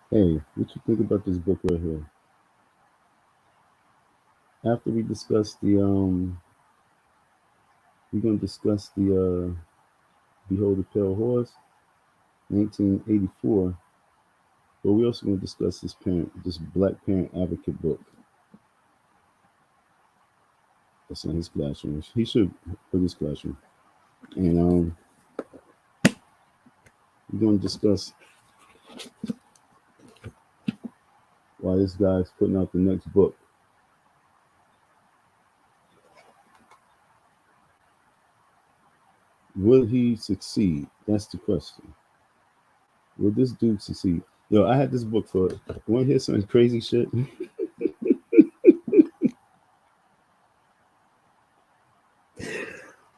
Hey, what you think about this book right here? After we discuss we're gonna discuss the Behold the Pale Horse, 1984. But we also gonna discuss this Black Parent Advocate book that's in his classroom. He should put his classroom, and we're gonna discuss why this guy's putting out the next book. Will he succeed? That's the question. Will this dude succeed? Yo, I had this book for. Want to hear some crazy shit?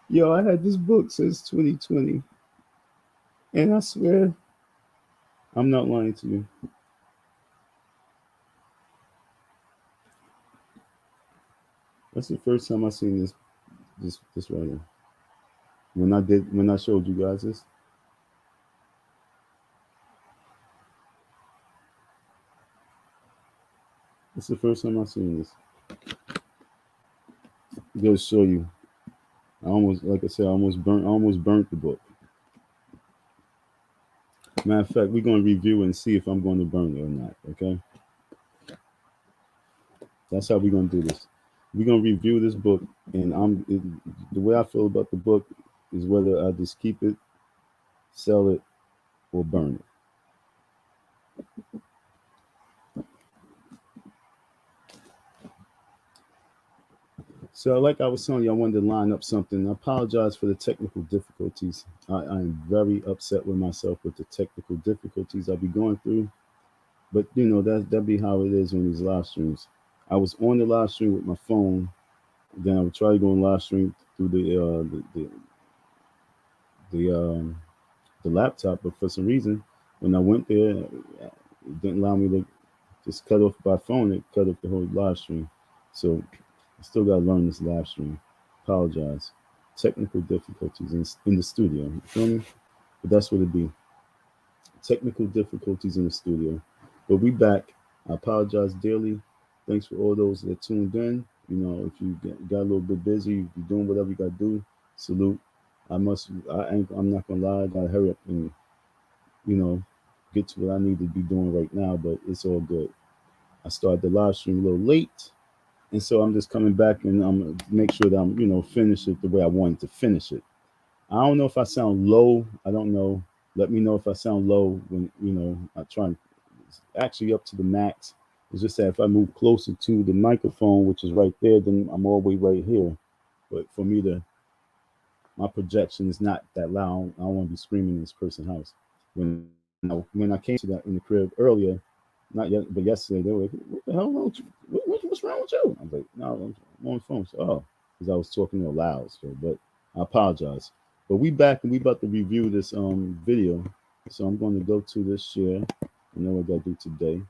Yo, I had this book since 2020, and I swear I'm not lying to you. That's the first time I seen this writer. When I showed you guys this, it's the first time I seen this. It goes show you. I almost, like I said, I almost burnt the book. Matter of fact, we're gonna review and see if I'm going to burn it or not. Okay, that's how we're gonna do this. We're gonna review this book, and the way I feel about the book is whether I just keep it, sell it, or burn it. So, like I was telling you, I wanted to line up something. I apologize for the technical difficulties. I am very upset with myself with the technical difficulties I'll be going through. But that be how it is on these live streams. I was on the live stream with my phone. Then I would try to go on live stream through the laptop, but for some reason, when I went there, it didn't allow me to just cut off by phone. It cut off the whole live stream. So I still got to learn this live stream. Apologize. Technical difficulties in the studio. You feel me? But that's what it be. Technical difficulties in the studio. But we back. I apologize daily. Thanks for all those that tuned in. If you got a little bit busy, you're doing whatever you got to do. Salute. I'm not gonna lie. I gotta hurry up and you know get to what I need to be doing right now. But it's all good. I started the live stream a little late, and so I'm just coming back and I'm gonna make sure that I'm finish it the way I wanted to finish it. I don't know if I sound low. I don't know. Let me know if I sound low when I try and it's actually up to the max. It's just that if I move closer to the microphone, which is right there, then I'm all the way right here. But for me to my projection is not that loud. I don't want to be screaming in this person's house. When I came to that in the crib earlier, not yet, but yesterday, they were like, "What the hell wrong with you? What's wrong with you?" I was like, "No, I'm on the phone." So, oh, because I was talking real loud. So, but I apologize. But we back and we about to review this video. So I'm going to go to this share. I know what I got to do today.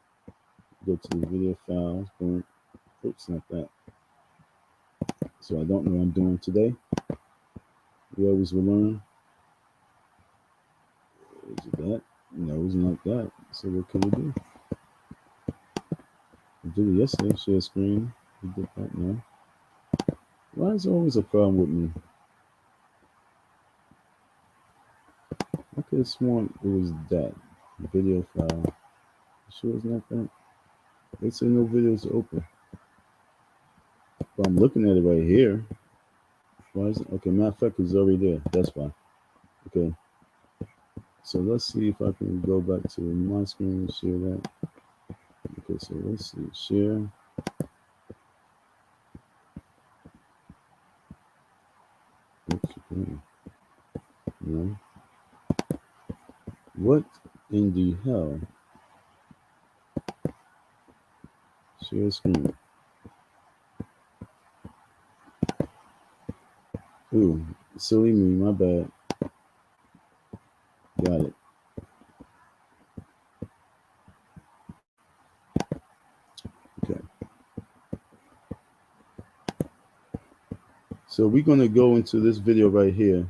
Go to the video files. Boom. Oops, not that. So I don't know what I'm doing today. We always will learn. Is it that? No, it's not that. So what can we do? We did it yesterday. Share screen. We did that now. Why is there always a problem with me? I could have sworn it was that video file. You sure it's not that? They say no videos open. But I'm looking at it right here. Why is it? Okay, matter of fact, it's already there. That's why. Okay. So let's see if I can go back to my screen and share that. Okay, so let's see. Share. Okay. No. What in the hell? Share screen. Ooh, silly me, my bad. Got it. Okay. So we're gonna go into this video right here.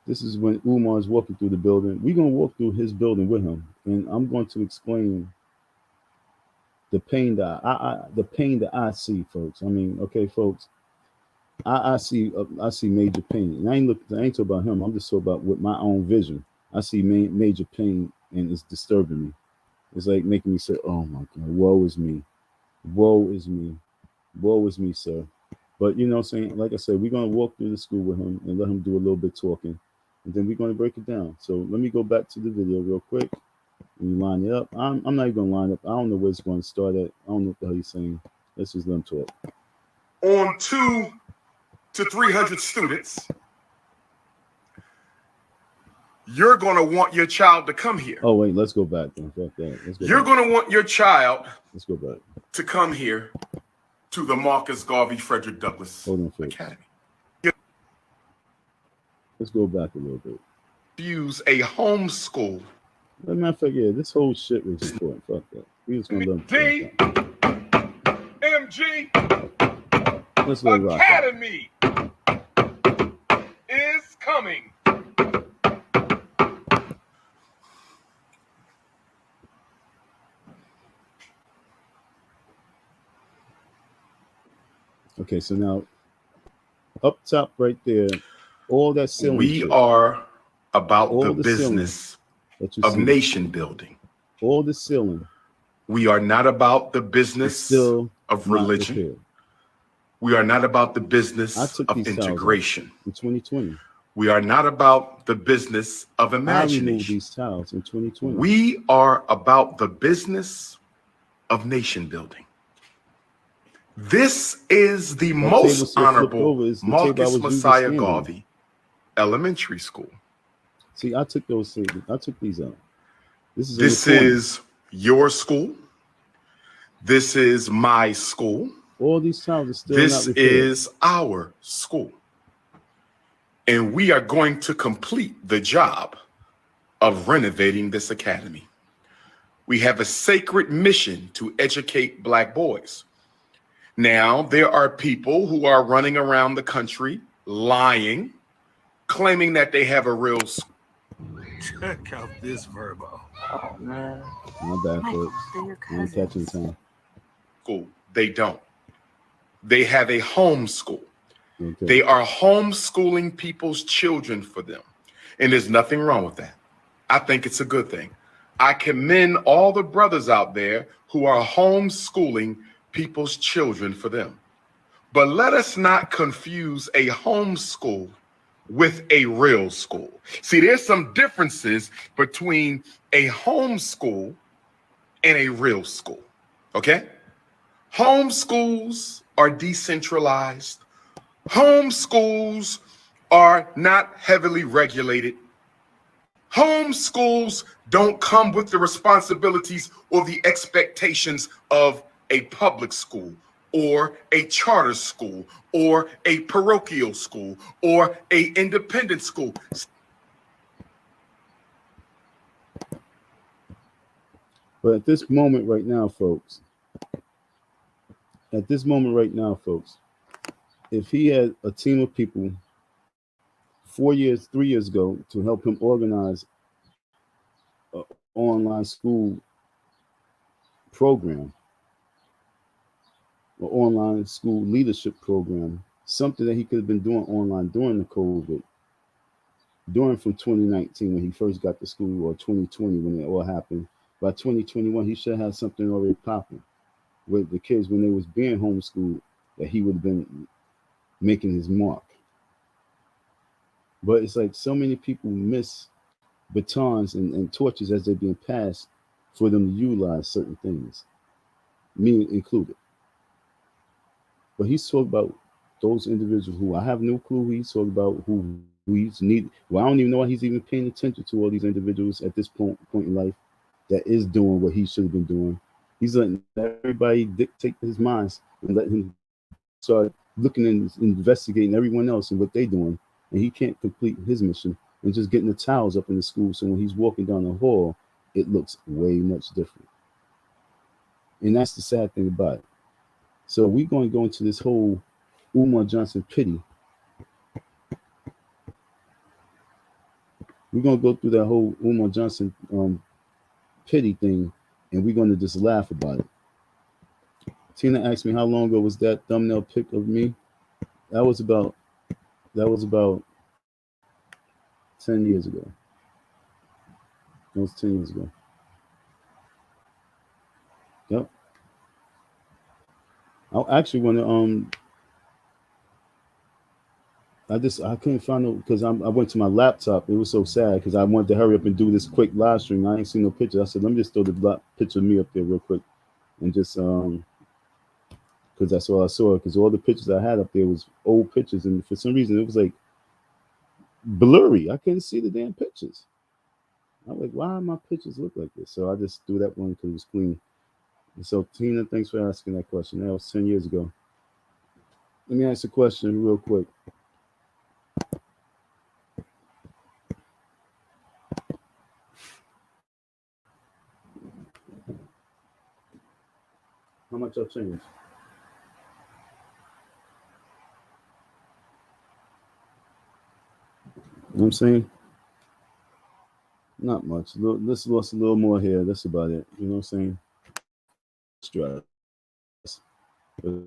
This is when Umar is walking through the building. We're gonna walk through his building with him, and I'm going to explain the pain that I see, folks. I mean, okay, folks, I see major pain, and I ain't talking about him. I'm just talking about with my own vision. I see major pain, and it's disturbing me. It's like making me say, "Oh my God, woe is me, woe is me, woe is me, sir." But you know what I'm saying? Like I said, we're gonna walk through the school with him and let him do a little bit talking, and then we're gonna break it down. So let me go back to the video real quick. And you line it up. I'm not even gonna line up. I don't know where it's going to start at. I don't know what the hell he's saying. Let's just let him talk. On 2 to 300 students, you're going to want your child to come here. Oh, wait, let's go back then. Fuck that. Let's go You're back. going to want your child Let's go back to come here to the Marcus Garvey Frederick Douglass Academy. Let's go back a little bit. Use a homeschool. As a matter of fact, yeah, this whole shit was important. Fuck that. We just gonna let him M-TheeFDMG Let's let rock Academy is coming. Okay, so now up top right there, all that ceiling. We shit, are about the business of see, nation building. All the ceiling. We are not about the business of religion. Repaired. We are not about the business of integration. In 2020. We are not about the business of I imagination. removed these tiles in 2020. We are about the business of nation building. This is the most honorable Marcus Messiah Garvey Elementary School. See, I took these out. This is your school. This is my school. All these tiles are still This not repaired. is our school. And we are going to complete the job of renovating this academy. We have a sacred mission to educate Black boys. Now, there are people who are running around the country lying, claiming that they have a real school. Check out this verbo. Oh, man. My bad, folks. I'm catching time. School. They don't. They have a home school. Okay. They are homeschooling people's children for them. And there's nothing wrong with that. I think it's a good thing. I commend all the brothers out there who are homeschooling people's children for them. But let us not confuse a homeschool with a real school. See, there's some differences between a homeschool and a real school, okay? Homeschools are decentralized. Homeschools are not heavily regulated. Homeschools don't come with the responsibilities or the expectations of a public school or a charter school or a parochial school or a independent school. But at this moment right now, folks, if he had a team of people 3 years ago to help him organize an online school program, or online school leadership program, something that he could have been doing online during the COVID, during from 2019 when he first got to school, or 2020 when it all happened. By 2021, he should have had something already popping with the kids when they was being homeschooled, that he would have been making his mark. But it's like so many people miss batons and torches as they're being passed for them to utilize certain things, me included. But he's talking about those individuals who I have no clue who he's talking about, who he's need. Well, I don't even know why he's even paying attention to all these individuals at this point in life that is doing what he should have been doing. He's letting everybody dictate his minds and let him start looking and investigating everyone else and what they're doing. And he can't complete his mission and just getting the towels up in the school. So when he's walking down the hall, it looks way much different. And that's the sad thing about it. So we're going to go into this whole Umar Johnson pity. We're gonna go through that whole Umar Johnson pity thing, and we're gonna just laugh about it. Tina asked me how long ago was that thumbnail pic of me. That was about that was about 10 years ago. That was 10 years ago. Yep. I actually want to I couldn't find it because I went to my laptop. It was so sad because I wanted to hurry up and do this quick live stream. I ain't seen no picture. I said, let me just throw the picture of me up there real quick and just because that's all I saw. Because all the pictures I had up there was old pictures, and for some reason it was like blurry. I couldn't see the damn pictures. I was like, why my pictures look like this? So I just threw that one because it was clean. And so Tina, thanks for asking that question. That was 10 years ago. Let me ask a question real quick. How much y'all changed? You know what I'm saying? Not much. This lost a little more here. That's about it. You know what I'm saying? Stress. But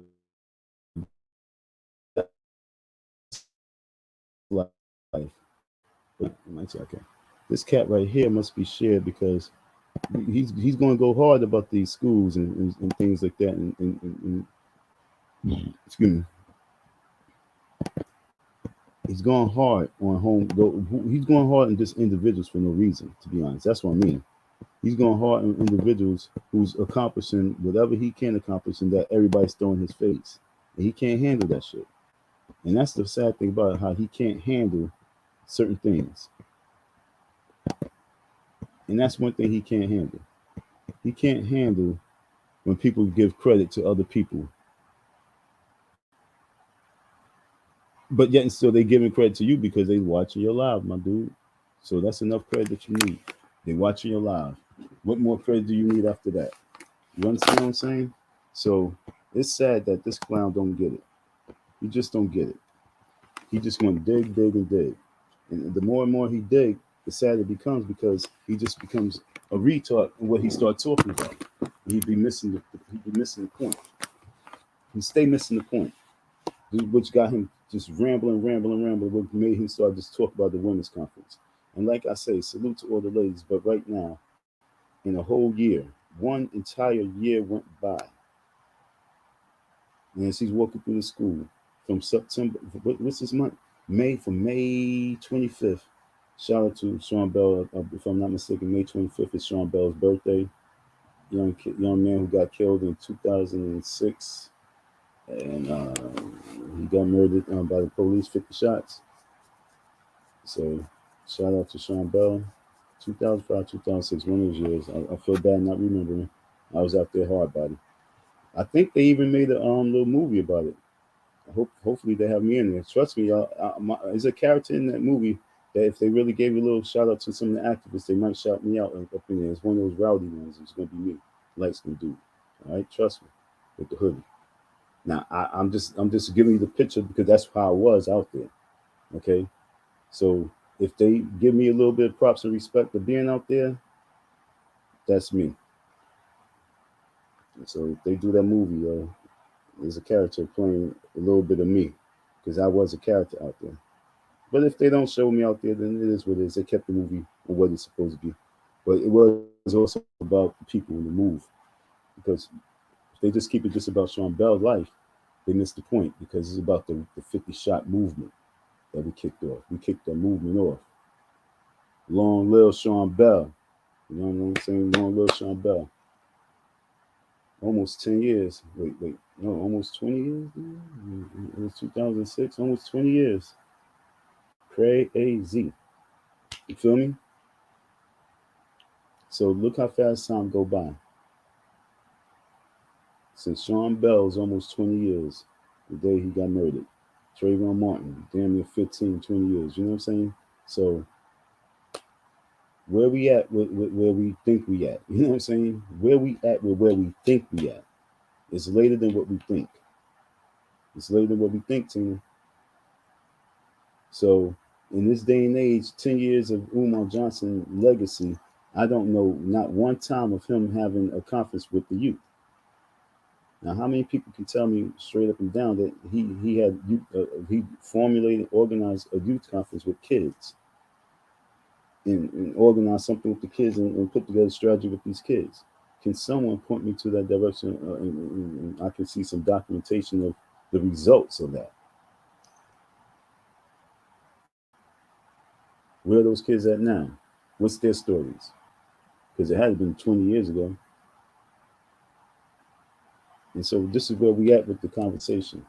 life. But okay. This cat right here must be shared because he's going to go hard about these schools and things like that. Excuse me. He's going hard on he's going hard on just individuals for no reason. To be honest, that's what I mean. He's going hard on individuals who's accomplishing whatever he can accomplish, and that everybody's throwing his face, and he can't handle that shit. And that's the sad thing about it, how he can't handle certain things. And that's one thing he can't handle. He can't handle when people give credit to other people, but yet and still they giving credit to you because they watching your live, my dude. So that's enough credit that you need. They watching your live. What more credit do you need after that? You understand what I'm saying? So it's sad that this clown don't get it. He just don't get it. He just want to dig, dig, and dig. And the more and more he dig, the sadder it becomes because he just becomes a retard in what he starts talking about. He'd be missing the point. He stay missing the point, which got him just rambling, what made him start just talk about the women's conference. And like I say, salute to all the ladies, but right now, in a whole year, one entire year went by. And as he's walking through the school from September, what's this month? From May 25th. Shout out to Sean Bell. If I'm not mistaken, May 25th is Sean Bell's birthday. Young man who got killed in 2006. And he got murdered by the police, 50 shots. So shout out to Sean Bell. 2005, 2006, one of those years. I feel bad not remembering. I was out there hard body. I think they even made a little movie about it. Hopefully they have me in there. Trust me, y'all. There's a character in that movie that if they really gave a little shout out to some of the activists, they might shout me out up in there. It's one of those rowdy ones. It's gonna be me, light skin dude. All right, trust me, with the hoodie. Now I'm just giving you the picture because that's how I was out there. Okay, so if they give me a little bit of props and respect for being out there, that's me. And so if they do that movie, there's a character playing a little bit of me because I was a character out there. But if they don't show me out there, then it is what it is. They kept the movie on what it's supposed to be. But it was also about the people in the move because if they just keep it just about Sean Bell's life, they miss the point because it's about the 50 shot movement that we kicked off. We kicked that movement off. Long live Sean Bell. You know what I'm saying? Long live Sean Bell. Almost 10 years. Wait. No, almost 20 years? It was 2006. Almost 20 years. Crazy. You feel me? So look how fast time go by. Since Sean Bell's almost 20 years, the day he got murdered. Trayvon Martin, damn near 15, 20 years. You know what I'm saying? So where we at with where we think we at? You know what I'm saying? Where we at with where we think we at? It's later than what we think. It's later than what we think, Tina. So in this day and age, 10 years of Umar Johnson legacy, I don't know not one time of him having a conference with the youth. Now, how many people can tell me straight up and down that he had he formulated, organized a youth conference with kids, and organized something with the kids and put together a strategy with these kids? Can someone point me to that direction, and I can see some documentation of the results of that? Where are those kids at now? What's their stories? Because it had been 20 years ago. And so this is where we at with the conversation.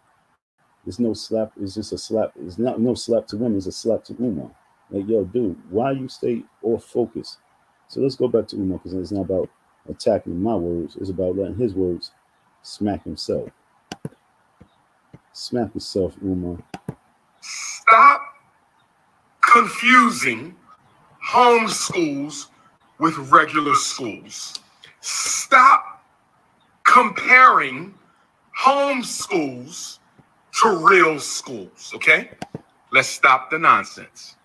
There's no slap. It's just a slap. It's not no slap to women. It's a slap to Umar. Like, yo, dude, why you stay off focus? So let's go back to Umar, because it's not about attacking my words. It's about letting his words smack himself. Smack yourself, Umar. Stop confusing homeschools with regular schools. Stop comparing homeschools to real schools, okay? Let's stop the nonsense.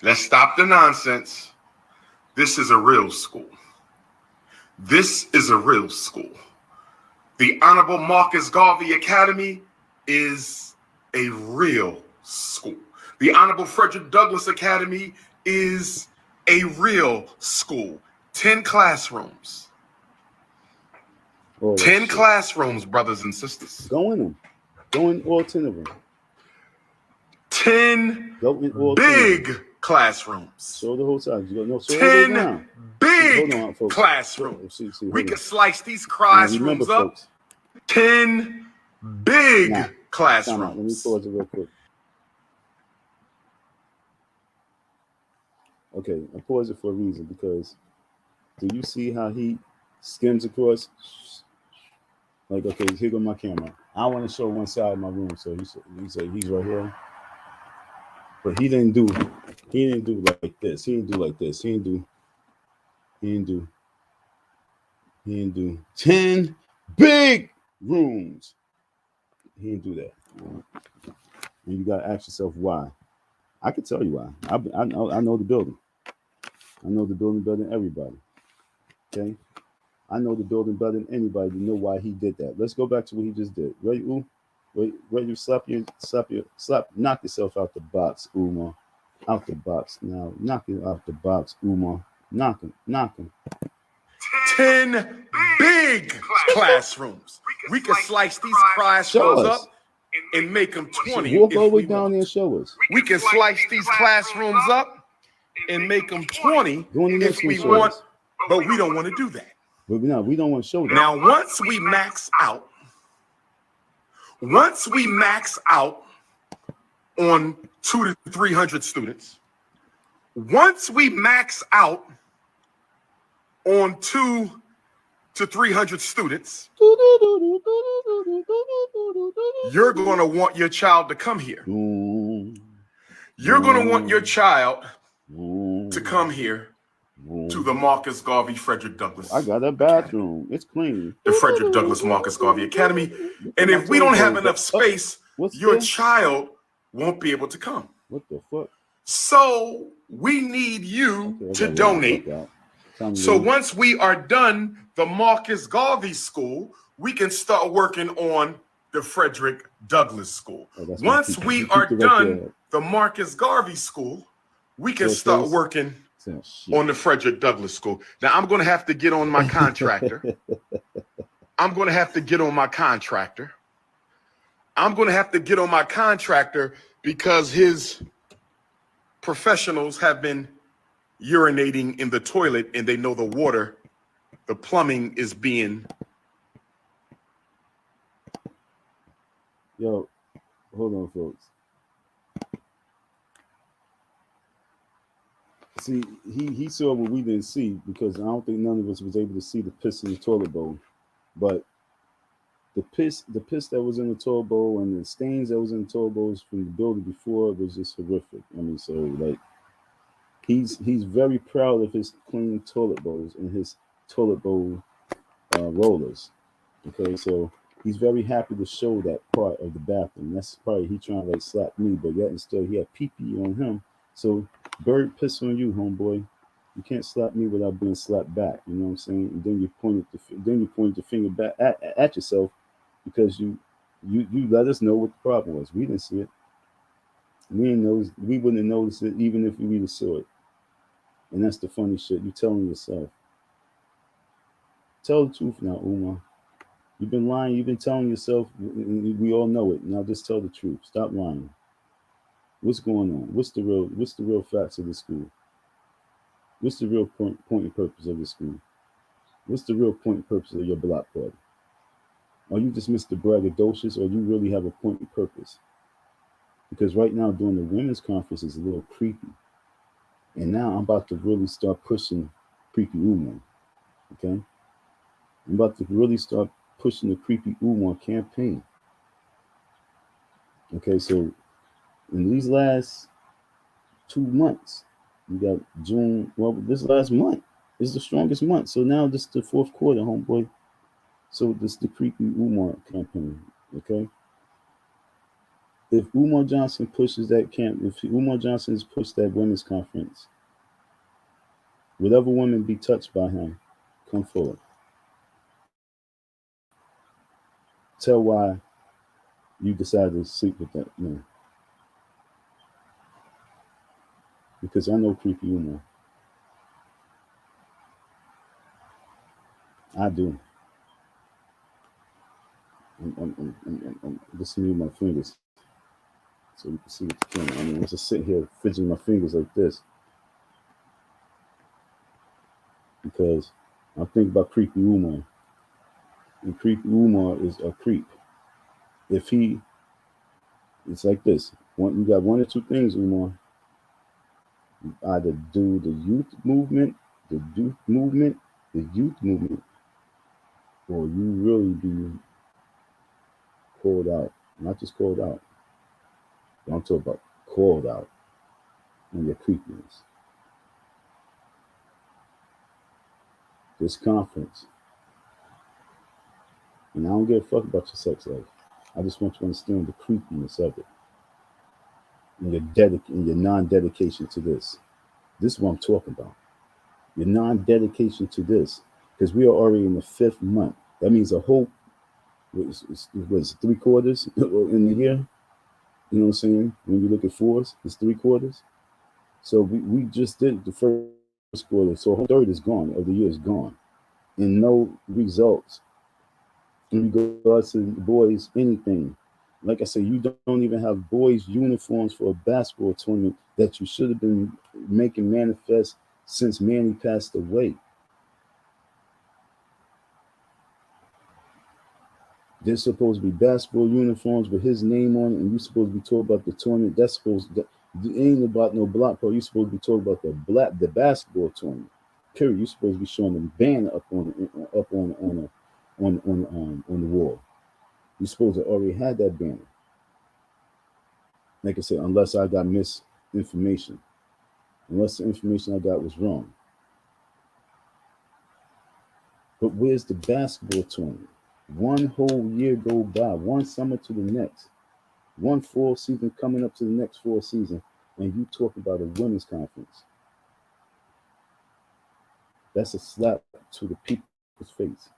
Let's stop the nonsense. This is a real school. This is a real school. The Honorable Marcus Garvey Academy is a real school. The Honorable Frederick Douglass Academy is a real school. 10 classrooms. 10 classrooms, brothers and sisters. Go in them. Go in all 10 of them. 10 big classrooms. Show the whole side. You go, no, 10 big classrooms. We can slice these classrooms up. 10 big classrooms. Let me pause it real quick. Okay, I pause it for a reason, because do you see how he skims across? Like, okay, here go my camera. I want to show one side of my room, so he said he's right here. But he didn't do like this. He didn't do like this. He didn't do 10 big rooms. He didn't do that. And you gotta ask yourself why. I can tell you why. I know the building. I know the building better than everybody. Okay? I know the building better than anybody to know why he did that. Let's go back to what he just did. Ready, ready to knock yourself out the box, Umar. Out the box now. Knock it out the box, Umar. Knock him. 10 big classrooms. We can slice these classrooms up and make them 20. Walk all the way down there and show us. We can slice these classrooms up and make them 20 if we want, but we don't want to do that. But no, we don't want to show that. Now, once we max out on 200 to 300 students, once we max out on 200 to 300 students, you're going to want your child to come here. You're going to want your child to come here to the Marcus Garvey Frederick Douglass. I got a bathroom. It's clean. The Frederick Douglass Marcus Garvey Academy. And if we don't have enough space, your child won't be able to come. What the fuck? So we need you to donate. So once we are done the Marcus Garvey School, we can start working on the Frederick Douglass School. Once we are done the Marcus Garvey School, we can start working on the Frederick Douglass School. Now, I'm going to have to get on my contractor. I'm going to have to get on my contractor because his professionals have been urinating in the toilet, and they know the plumbing is being. Yo, hold on, folks. See, he saw what we didn't see, because I don't think none of us was able to see the piss in the toilet bowl. But the piss that was in the toilet bowl and the stains that was in the toilet bowls from the building before was just horrific. I mean, so like he's very proud of his clean toilet bowls and his toilet bowl rollers. Okay, so He's very happy to show that part of the bathroom. That's probably he trying to like slap me, but yet and still he had pee pee on him. So bird piss on you, homeboy. You can't slap me without being slapped back. You know what I'm saying? And then you pointed the finger back at yourself because you let us know what the problem was. We didn't see it. We wouldn't have noticed it even if we saw it. And that's the funny shit. You telling yourself. Tell the truth now, Umar. You've been lying. You've been telling yourself. We all know it. Now just tell the truth. Stop lying. What's going on? What's the real facts of the school? What's the real point and purpose of the school? What's the real point and purpose of your block party? Are you just Mr. Braggadocious, or you really have a point and purpose? Because right now, during the women's conference, is a little creepy. And now I'm about to really start pushing creepy Umar. Okay? I'm about to really start pushing the creepy Umar campaign. Okay, so in these last 2 months, we got June. Well, this last month is the strongest month. So now this is the fourth quarter, homeboy. So this is the creepy Umar campaign. Okay. If Umar Johnson pushes that if Umar Johnson has pushed that women's conference, whatever women be touched by him, come forward. Tell why you decided to sleep with that man. Because I know creepy Umar. I do. I'm just moving my fingers so you can see what the camera. I mean, I'm just sitting here fidgeting my fingers like this because I'm thinking about creepy Umar. And creepy Umar is a creep. If it's like this. You got one or two things, Umar. You either do the youth movement, the youth movement, or you really be called out. Not just called out. But I'm talking about called out on your creepiness. This conference, and I don't give a fuck about your sex life. I just want you to understand the creepiness of it and your non-dedication to this. This is what I'm talking about. Your non-dedication to this, because we are already in the 5th month. That means a whole was 3/4 in the year. You know what I'm saying? When you look at fours, it's 3/4. So we just did the first quarter. So a whole third is gone, of the year is gone. And no results in regards to boys, anything. Like I said, you don't even have boys' uniforms for a basketball tournament that you should have been making manifest since Manny passed away. There's supposed to be basketball uniforms with his name on it, and you're supposed to be told about the tournament. That's supposed to it ain't about no block party. You're supposed to be told about the basketball tournament. Period. You're supposed to be showing the banner up on the wall. You're supposed to already have that banner. Like I said, unless I got misinformation, unless the information I got was wrong. But where's the basketball tournament? One whole year go by, one summer to the next, one fall season coming up to the next fall season, and you talk about a women's conference. That's a slap to the people's face.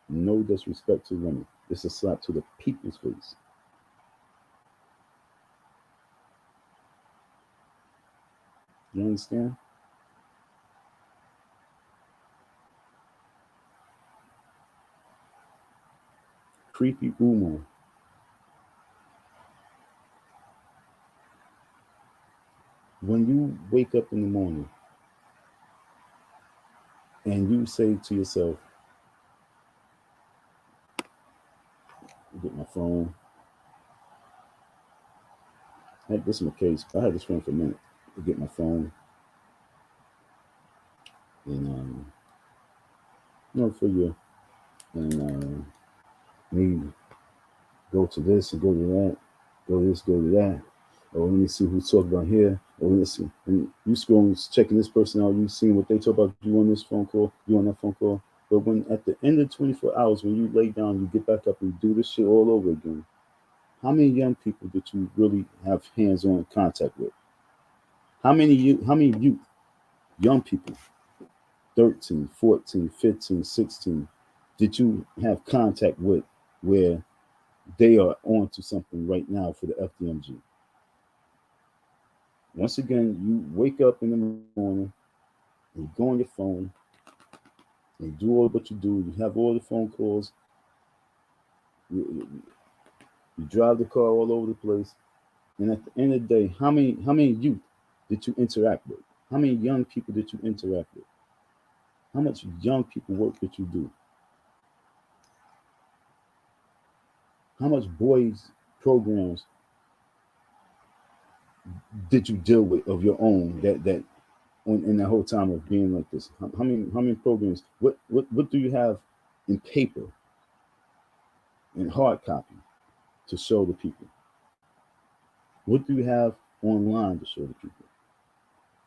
No disrespect to women. It's a slap to the people's face. You understand? Creepy Umar. When you wake up in the morning and you say to yourself, get my phone. I had this in my case. I had this phone for a minute. To get my phone. And for you. And me go to this and go to that. Go to this, go to that. Or let me see who's talking about here. Or let's see. And you scrolling, checking this person out. You seeing what they talk about you on this phone call. You on that phone call. But when at the end of 24 hours, when you lay down, you get back up and do this shit all over again, how many young people did you really have hands-on contact with? How many youth, young people, 13, 14, 15, 16, did you have contact with where they are on to something right now for the FDMG? Once again, you wake up in the morning, you go on your phone, you do all what you do, you have all the phone calls, you drive the car all over the place, and at the end of the day, how many youth did you interact with? How many young people did you interact with? How much young people work did you do? How much boys programs did you deal with of your own that in the whole time of being like this? How many programs? What do you have in paper, in hard copy, to show the people? What do you have online to show the people?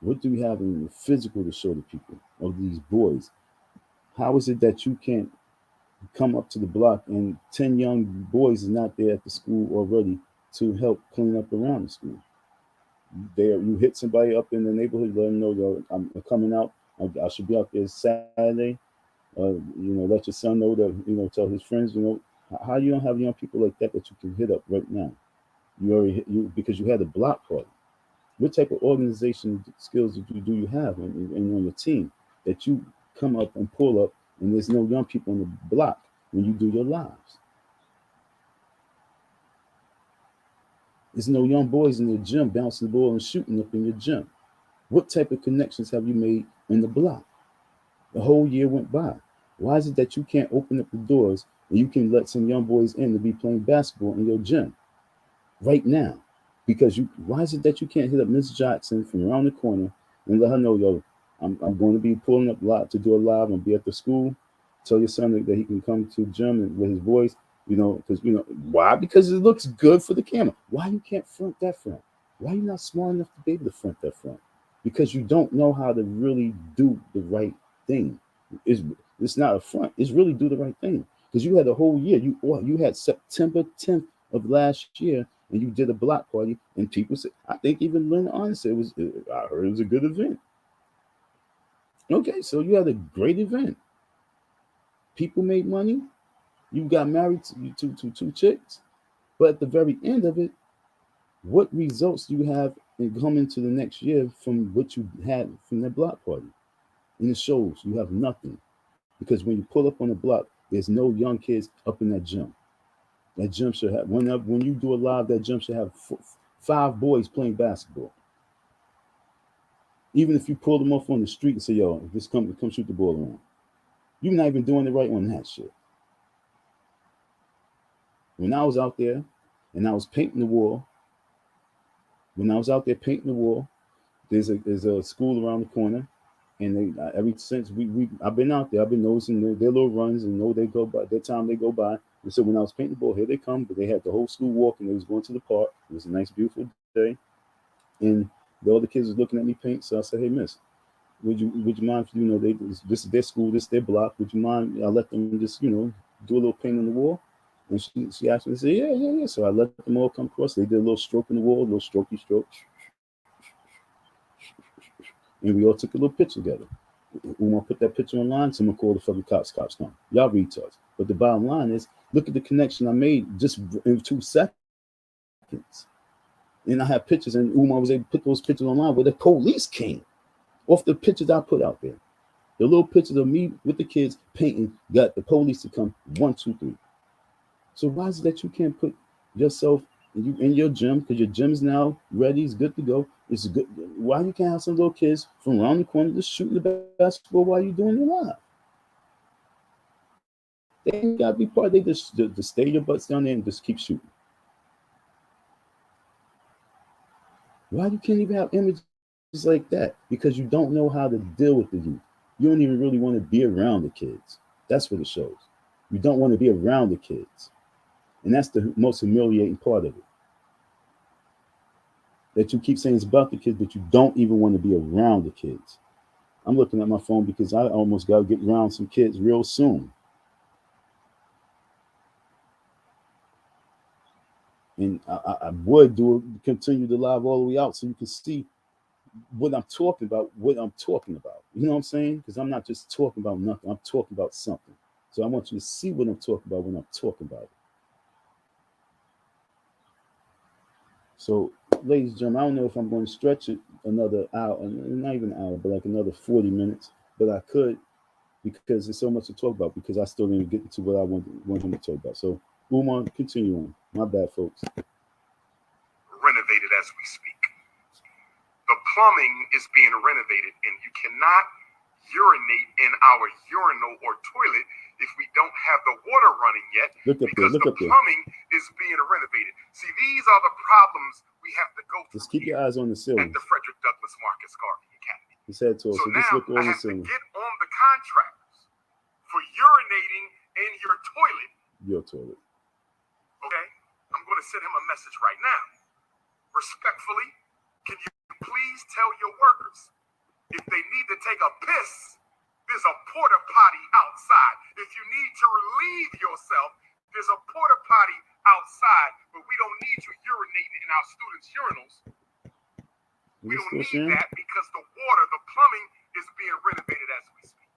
What do we have in the physical to show the people of these boys? How is it that you can't come up to the block and 10 young boys is not there at the school already to help clean up around the school? There, you hit somebody up in the neighborhood, let them know, yo, I'm coming out. I should be out there Saturday. Let your son know that, tell his friends, how you don't have young people like that that you can hit up right now? Because you had a block party. What type of organization skills do you have on your team that you come up and pull up and there's no young people on the block when you do your lives? There's no young boys in the gym bouncing the ball and shooting up in your gym. What type of connections have you made in the block? The whole year went by. Why is it that you can't open up the doors and you can let some young boys in to be playing basketball in your gym right now? Because why is it that you can't hit up Miss Jackson from around the corner and let her know, yo, I'm going to be pulling up live to do a live and be at the school. Tell your son that he can come to the gym with his voice, because why? Because it looks good for the camera. Why you can't front that front? Why you not smart enough to be able to front that front? Because you don't know how to really do the right thing. It's not a front. It's really do the right thing. Because you had a whole year. You had September 10th of last year, and you did a block party, and people said, I think even Lynn On said I heard it was a good event. Okay, so you had a great event. People made money. You got married to two chicks. But at the very end of it, what results do you have in coming to the next year from what you had from that block party? And it shows you have nothing. Because when you pull up on the block, there's no young kids up in that gym. That gym should have, when you do a live, that gym should have 5 boys playing basketball. Even if you pull them off on the street and say, yo, just come shoot the ball around. You're not even doing it right on that shit. When I was out there and I was painting the wall, there's a school around the corner, and they ever since I've been out there, I've been noticing their little runs and they go by their time they go by. And so when I was painting the ball, here they come, but they had the whole school walking. They was going to the park. It was a nice, beautiful day, and the other kids was looking at me paint. So I said, hey, miss, would you mind if this is their school, this is their block? Would you mind I let them just do a little paint on the wall? And she asked me to say, yeah. So I let them all come across. They did a little stroke in the wall, a little strokey stroke. And we all took a little picture together. Umar put that picture online, someone called the fucking cops. Cops come. Y'all retards. But the bottom line is, look at the connection I made just in 2 seconds. And I have pictures, and Umar was able to put those pictures online where the police came off the pictures I put out there. The little pictures of me with the kids painting got the police to come 1, 2, 3. So why is it that you can't put yourself in your gym, because your gym's now ready, it's good to go. It's good. Why you can't have some little kids from around the corner just shooting the basketball while you're doing it live? They ain't gotta be part. They just stay your butts down there and just keep shooting. Why you can't even have images like that? Because you don't know how to deal with the youth. You don't even really want to be around the kids. That's what it shows. You don't want to be around the kids. And that's the most humiliating part of it. That you keep saying it's about the kids, but you don't even want to be around the kids. I'm looking at my phone because I almost got to get around some kids real soon. And I would continue the live all the way out so you can see what I'm talking about, You know what I'm saying? Because I'm not just talking about nothing. I'm talking about something. So I want you to see what I'm talking about when I'm talking about it. So, ladies and gentlemen, I don't know if I'm going to stretch it another hour, not even an hour, but like another 40 minutes. But I could because there's so much to talk about because I still didn't get into what I want him to talk about. So, Umar, continue on. My bad, folks. Renovated as we speak. The plumbing is being renovated, and you cannot urinate in our urinal or toilet if we don't have the water running yet, because the plumbing is being renovated. See, these are the problems we have to go through. Just keep your eyes on the ceiling. At the Frederick Douglass Marcus Garvey Academy. His head tall, so now just look on I the have ceiling. to get on the contractors for urinating in your toilet. Your toilet. Okay? I'm going to send him a message right now. Respectfully, can you please tell your workers if they need to take a piss, there's a porta potty outside. If you need to relieve yourself, there's a porta potty outside, but we don't need you urinating in our students' urinals. We don't need that because the water, the plumbing is being renovated as we speak.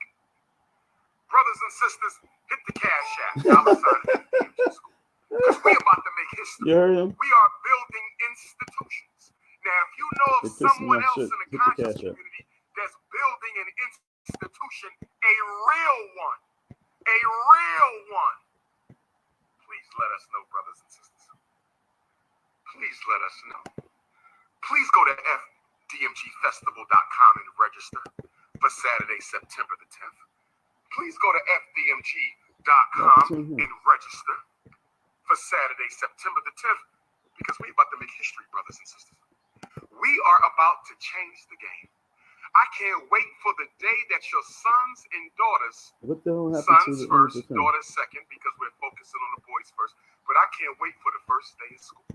Brothers and sisters, hit the cash app. Because we're about to make history. We are building institutions. Now, if you know of someone else in the conscious community that's building an institution, a real one, please let us know, brothers and sisters. Please let us know. Please go to FDMGFestival.com and register for Saturday, September the 10th. Please go to FDMG.com and register for Saturday, September the 10th, because we're about to make history, brothers and sisters. We are about to change the game. I can't wait for the day that your sons and daughters, sons first, daughters second, because we're focusing on the boys first, but I can't wait for the first day of school.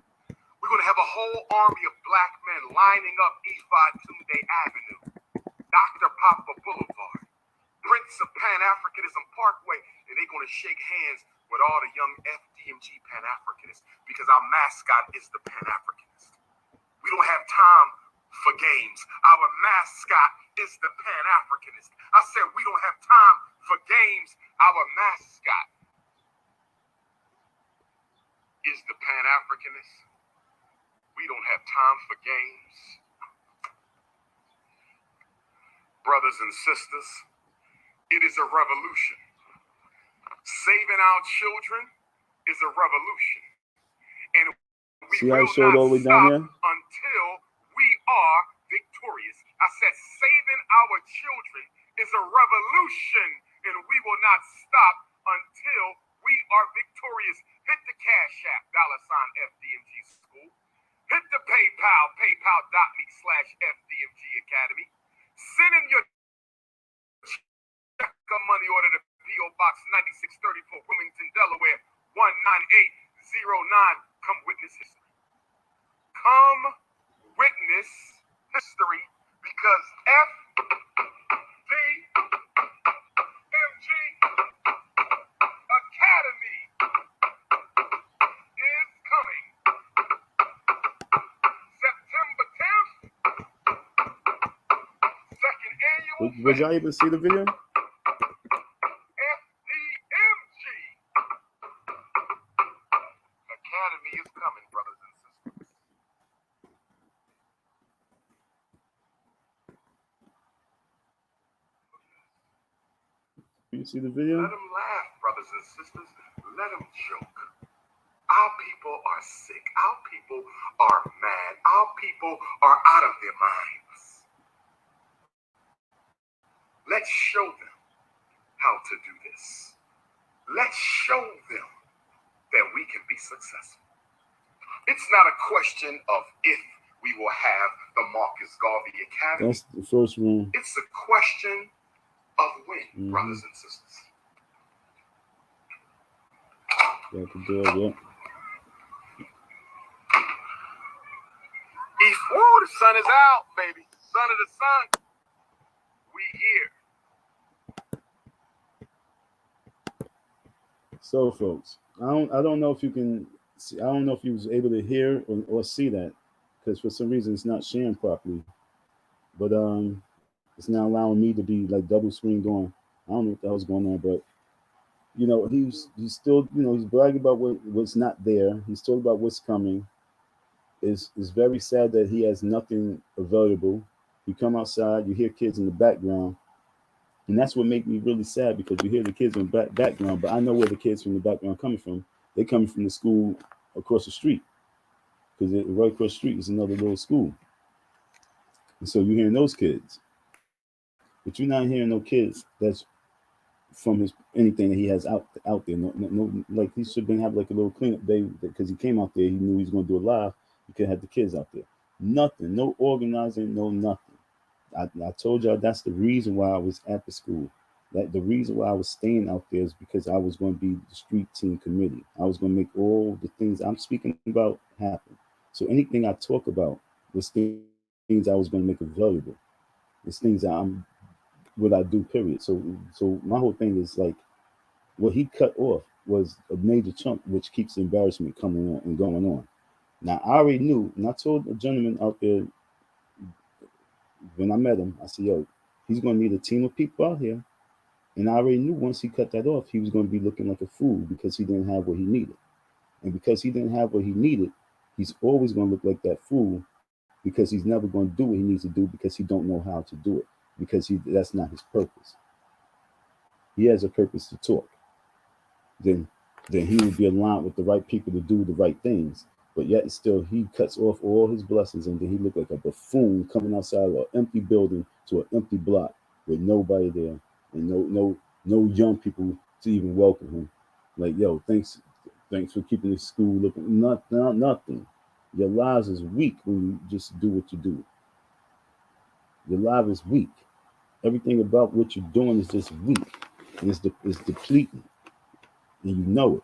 We're going to have a whole army of black men lining up Ephod Tunde Avenue, Dr. Papa Boulevard, Prince of Pan-Africanism Parkway, and they're going to shake hands with all the young FDMG Pan-Africanists because our mascot is the Pan-Africanist. We don't have time for games. Our mascot is the Pan-Africanist. I said we don't have time for games. Our mascot is the Pan-Africanist. We don't have time for games. Brothers and sisters, it is a revolution. Saving our children is a revolution. And we will not stop until we are victorious. I said saving our children is a revolution, and we will not stop until we are victorious. Hit the Cash App, $FDMG School. Hit the PayPal, paypal.me/FDMG Academy. Send in your check money order to P.O. Box 9634, Wilmington, Delaware, 19809. Come witness history. Come witness history, because FDMG Academy is coming. September 10th, second annual. Was y'all able to see the video? FDMG Academy is coming, brothers and sisters. You see the video? Let them laugh, brothers and sisters. Let them joke. Our people are sick. Our people are mad. Our people are out of their minds. Let's show them how to do this. Let's show them that we can be successful. It's not a question of if we will have the Marcus Garvey Academy. That's the first one. It's a question of when, brothers and sisters. Got the door, yeah. The sun is out, baby. Son of the sun. So, folks, I don't know if you can see, I don't know if you was able to hear or see that, because for some reason it's not sharing properly. But it's now allowing me to be like double screen going. I don't know what the hell's going on, but he's still, he's bragging about what's not there. He's talking about what's coming. It's very sad that he has nothing available. You come outside, you hear kids in the background, and that's what makes me really sad, because you hear the kids in the background, but I know where the kids from the background coming from. They're coming from the school across the street, because right across the street is another little school, and so you're hearing those kids, but you're not hearing no kids that's from his anything that he has out there. No, like he should have like a little cleanup day, because he came out there. He knew he was going to do it live. He could have the kids out there. Nothing, no organizing, no nothing. I told y'all that's the reason why I was at the school. That the reason why I was staying out there is because I was going to be the street team committee. I was going to make all the things I'm speaking about happen. So anything I talk about was things I was going to make available. It's things that I'm what I do. Period. So my whole thing is like what he cut off was a major chunk, which keeps the embarrassment coming on and going on. Now I already knew, and I told a gentleman out there when I met him, I said, "Yo, he's going to need a team of people out here." And I already knew once he cut that off, he was going to be looking like a fool, because he didn't have what he needed. And because he didn't have what he needed, he's always going to look like that fool, because he's never going to do what he needs to do, because he don't know how to do it, because that's not his purpose. He has a purpose to talk. Then he would be aligned with the right people to do the right things. But yet still he cuts off all his blessings, and then he looked like a buffoon coming outside of an empty building to an empty block with nobody there, and no young people to even welcome him. Like, yo, thanks for keeping this school looking nothing. Your lives is weak when you just do what you do. Your life is weak. Everything about what you're doing is just weak, and it's depleting, and you know it,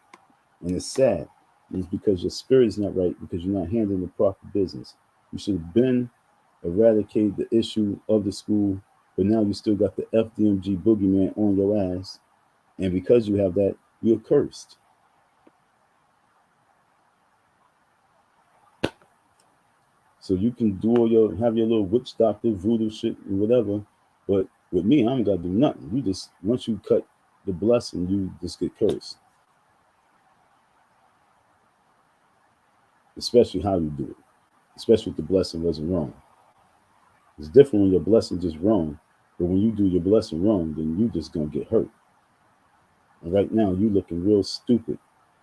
and it's sad. And it's because your spirit is not right, because you're not handling the proper business. You should have been eradicated the issue of the school, but now you still got the FDMG boogeyman on your ass, and because you have that, you're cursed. So you can do have your little witch doctor voodoo shit and whatever, but with me, I don't gotta do nothing. You just, once you cut the blessing, you just get cursed. Especially how you do it. Especially if the blessing wasn't wrong. It's different when your blessing just wrong, but when you do your blessing wrong, then you just gonna get hurt. And right now, you looking real stupid,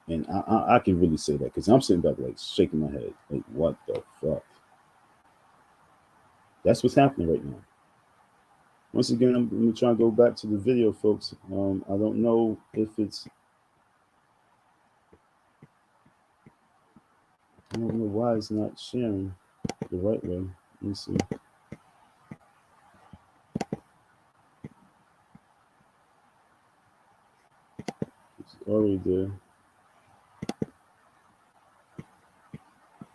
and I can really say that, because I'm sitting back like shaking my head, like, what the fuck? That's what's happening right now. Once again, I'm going to try and go back to the video, folks. I don't know if it's... I don't know why it's not sharing the right way. Let me see. It's already there.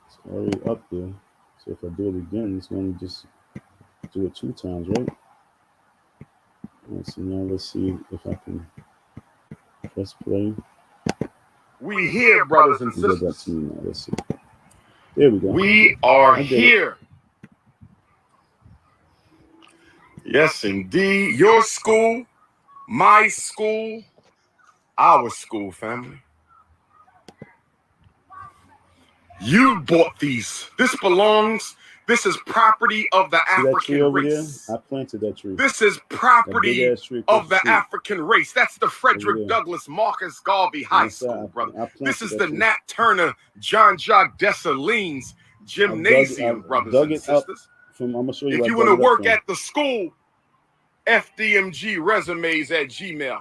It's already up there. So if I do it again, it's going to just do it 2 times, right? So now let's see if I can press play. We here, brothers and sisters. Go back to me now. Let's see. There we go. We are here. Yes, indeed. Your school, my school, our school, family. You bought these. This belongs. This is property of the African race. There? I planted that tree. This is property of the African race. That's the Frederick Douglass Marcus Garvey High School, brother. This is the Nat Turner, John Jacques Dessalines Gymnasium, brothers and sisters. I'm gonna show you if you want to work at the school, FDMG resumes at Gmail.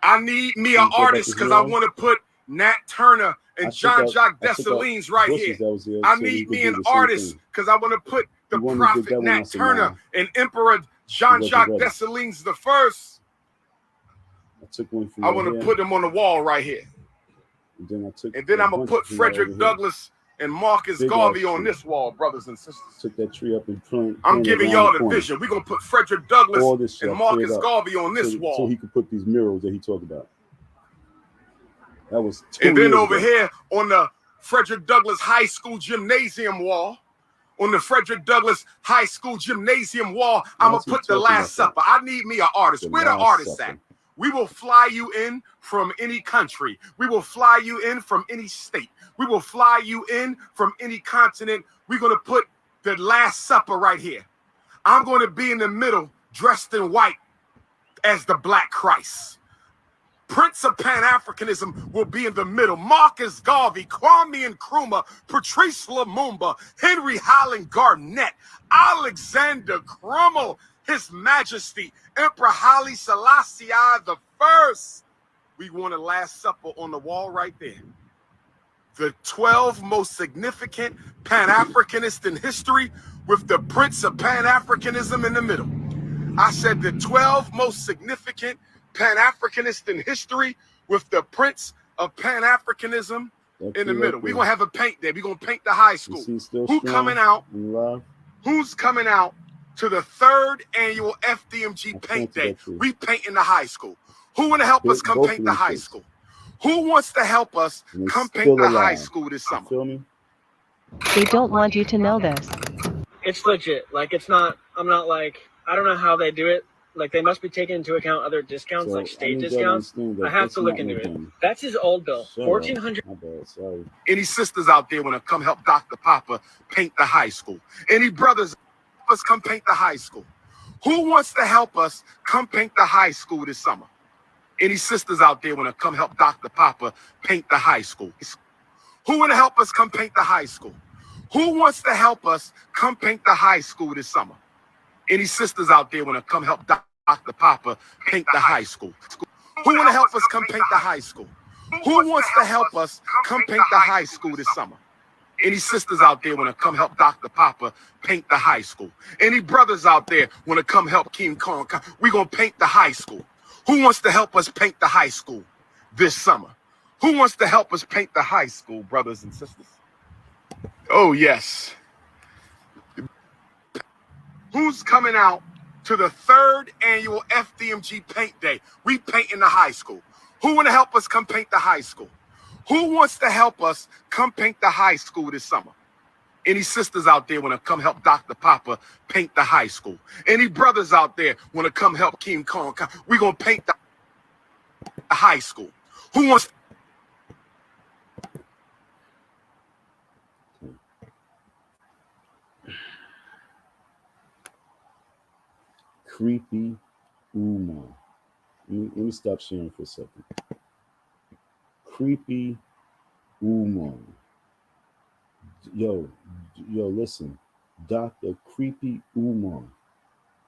I need me an artist, because I want to put Nat Turner and John Jacques Dessalines right here. I need me an artist, because I want to put the prophet Nat Turner and Emperor John Jacques Dessalines the First. I want to put them on the wall right here. And then I'm going to put Frederick Douglass and Marcus Big Garvey ass on tree. this wall, brothers and sisters. Took that tree up and planted. I'm giving y'all the vision. We're going to put Frederick Douglass All this shit and I cleared Marcus up Garvey on this so wall. he could put these murals that he talked about. That was 2 And then years over ago. here on the Frederick Douglass High School gymnasium wall, on the Frederick Douglass High School gymnasium wall, I'm going to put the Last Supper. I need me an artist. Where the artists at? We will fly you in from any country. We will fly you in from any state. We will fly you in from any continent. We're going to put the Last Supper right here. I'm going to be in the middle, dressed in white as the Black Christ. Prince of Pan-Africanism will be in the middle. Marcus Garvey, Kwame Nkrumah, Patrice Lumumba, Henry Highland Garnett, Alexander Crummell, His Majesty, Emperor Haile Selassie I. We want a Last Supper on the wall right there. The 12 most significant Pan-Africanists in history with the Prince of Pan-Africanism in the middle. I said the 12 most significant Pan-Africanists in history with the Prince of Pan-Africanism in the middle. We're going to have a paint day. We're going to paint the high school. Who's coming out? Who's coming out to the 3rd annual FDMG paint day? We painting the high school. Who want to help us come paint the high school? Who wants to help us come paint the high school this summer? Feel me? They don't want you to know this. It's legit. Like, it's not, I'm not like, I don't know how they do it. Like, they must be taking into account other discounts, like state discounts. I have to look into it. That's his old bill, $1,400. Any sisters out there want to come help Dr. Papa paint the high school? Any brothers help us come paint the high school? Who wants to help us come paint the high school this summer? Any sisters out there want to come help Dr. Papa paint the high school? Who want to help us come paint the high school? Who wants to help us come paint the high school this summer? Any sisters out there want to come help Dr. Papa paint the high school? Who want to help us come paint the high school? Who wants to help us come paint the high school this summer? Any sisters out there want to come help Dr. Papa paint the high school? Any brothers out there want to come help King Kong? We're going to paint the high school. Who wants to help us paint the high school this summer? Who wants to help us paint the high school, brothers and sisters? Oh, yes. Who's coming out to the 3rd annual FDMG paint day? We painting the high school. Who want to help us come paint the high school? Who wants to help us come paint the high school this summer? Any sisters out there want to come help Dr. Papa paint the high school? Any brothers out there want to come help King Kong? We're going to paint the high school. Who wants... Creepy Umar. Let me stop sharing for a second. Creepy Umar. Yo, listen. Dr. Creepy Umar